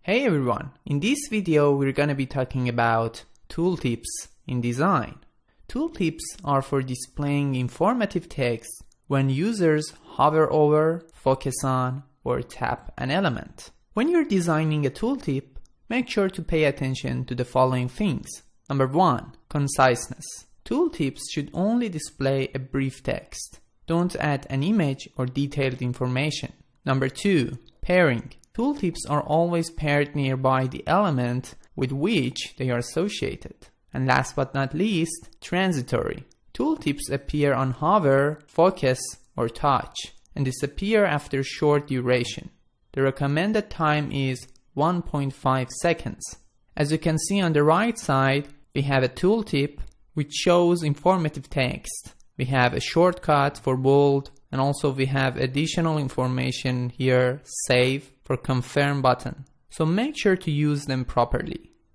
Hey everyone, in this video we're gonna be talking about tooltips in design. Tooltips are for displaying informative text when users hover over, focus on, or tap an element. When you're designing a tooltip, make sure to pay attention to the following things. Number 1. Conciseness. Tooltips should only display a brief text. Don't add an image or detailed information. Number 2. Pairing. Tooltips are always paired nearby the element with which they are associated. And last but not least, transitory. Tooltips appear on hover, focus, or touch, and disappear after short duration. The recommended time is 1.5 seconds. As you can see on the right side, we have a tooltip which shows informative text. We have a shortcut for bold, and also we have additional information here, save, for confirm button. So make sure to use them properly.